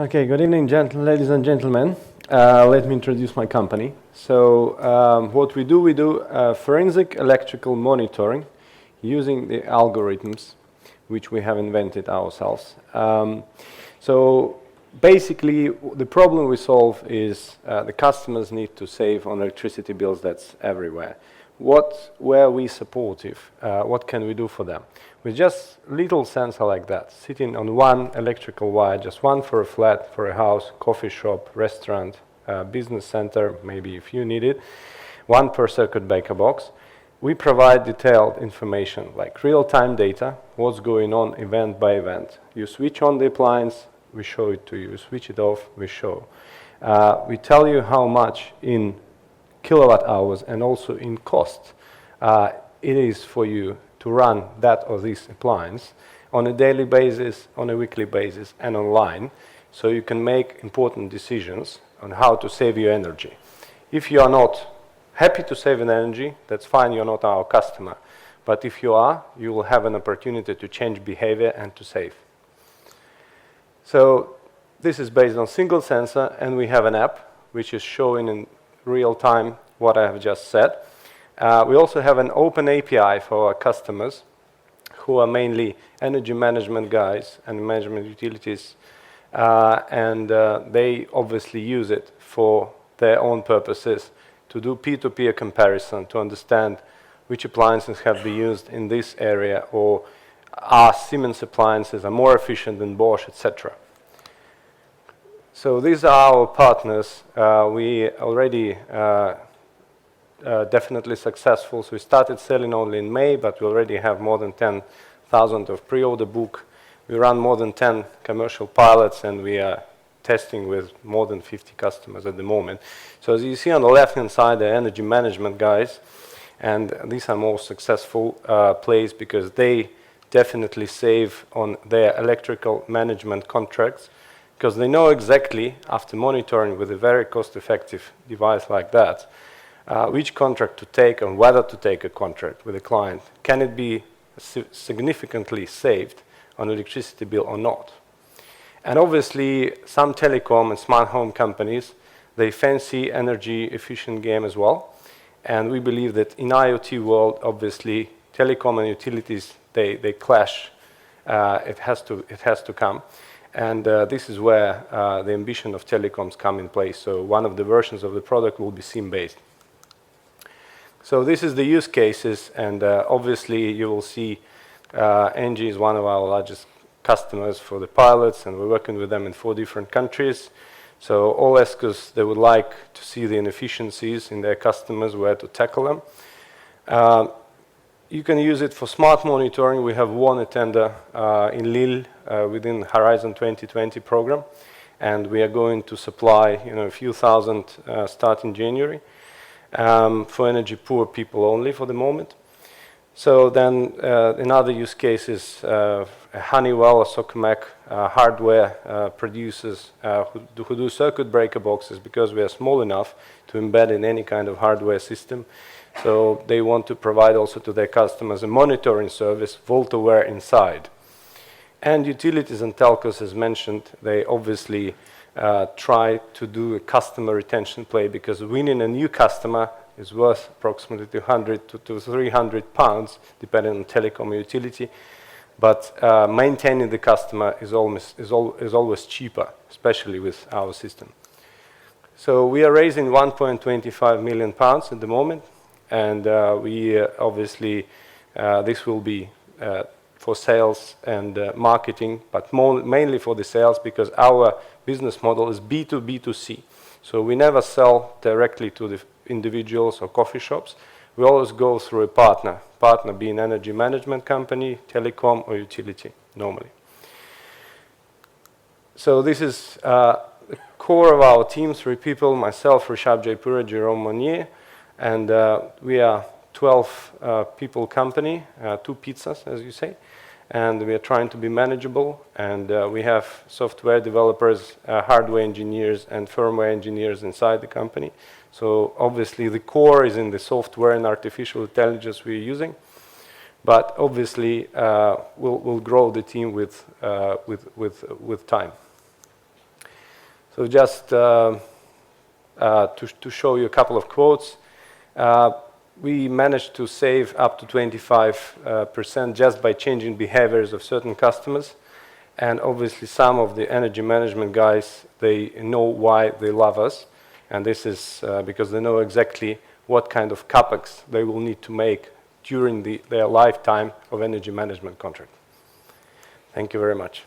Okay, good evening, ladies and gentlemen. Let me introduce my company. So what we do forensic electrical monitoring using the algorithms which we have invented ourselves. So basically, the problem we solve is the customers need to save on electricity bills. That's everywhere. Where we supportive? What can we do for them? With just little sensor like that, sitting on one electrical wire, just one for a flat, for a house, coffee shop, restaurant, business center, maybe if you need it, one per circuit breaker box. We provide detailed information like real-time data, what's going on event by event. You switch on the appliance, we show it to you. Switch it off, we show. We tell you how much in kilowatt hours and also in cost it is for you to run that or this appliance on a daily basis, on a weekly basis, and online, so you can make important decisions on how to save your energy. If you are not happy to save an energy, that's fine, you're not our customer. But if you are, you will have an opportunity to change behavior and to save. So this is based on single sensor, and we have an app which is showing in real time what I have just said. We also have an open API for our customers who are mainly energy management guys and management utilities, and they obviously use it for their own purposes to do peer-to-peer comparison, to understand which appliances have been used in this area, or are Siemens appliances are more efficient than Bosch, etc. So these are our partners. We already definitely successful. So we started selling only in May, but we already have more than 10,000 of pre-order book. We run more than 10 commercial pilots, and we are testing with more than 50 customers at the moment. So as you see on the left-hand side, the energy management guys, and these are more successful plays because they definitely save on their electrical management contracts, because they know exactly, after monitoring with a very cost-effective device like that, which contract to take and whether to take a contract with a client. Can it be significantly saved on electricity bill or not? And obviously, some telecom and smart home companies, they fancy energy efficient game as well. And we believe that in IoT world, obviously, telecom and utilities, they clash. It has to come. And this is where the ambition of telecoms come in place. So one of the versions of the product will be SIM-based. So this is the use cases, and obviously you will see ENGIE is one of our largest customers for the pilots, and we're working with them in 4 different countries. So all ESCOs, they would like to see the inefficiencies in their customers, where to tackle them. You can use it for smart monitoring. We have won a tender in Lille within Horizon 2020 program, and we are going to supply a few thousand starting January. For energy poor people only for the moment. So then another use case is Honeywell or Socmac hardware producers who do circuit breaker boxes, because we are small enough to embed in any kind of hardware system. So they want to provide also to their customers a monitoring service, Voltaware inside. And utilities and telcos, as mentioned, they obviously try to do a customer retention play, because winning a new customer is worth approximately 200 to 300 pounds, depending on telecom utility. But maintaining the customer is always cheaper, especially with our system. So we are raising 1.25 million pounds at the moment, and we obviously this will be for sales and marketing, but mainly for the sales, because our business model is B2B2C. So we never sell directly to the individuals or coffee shops. We always go through a partner being energy management company, telecom, or utility, normally. So this is the core of our team, 3 people, myself, Rishab Jaipura, Jerome Monnier, and we are 12 people company, 2 pizzas, as you say. And we are trying to be manageable, and we have software developers, hardware engineers, and firmware engineers inside the company. So obviously the core is in the software and artificial intelligence we're using, but obviously we'll grow the team with time. So just to show you a couple of quotes, we managed to save up to 25% just by changing behaviors of certain customers. And obviously some of the energy management guys, they know why they love us. And this is because they know exactly what kind of CapEx they will need to make during their lifetime of energy management contract. Thank you very much.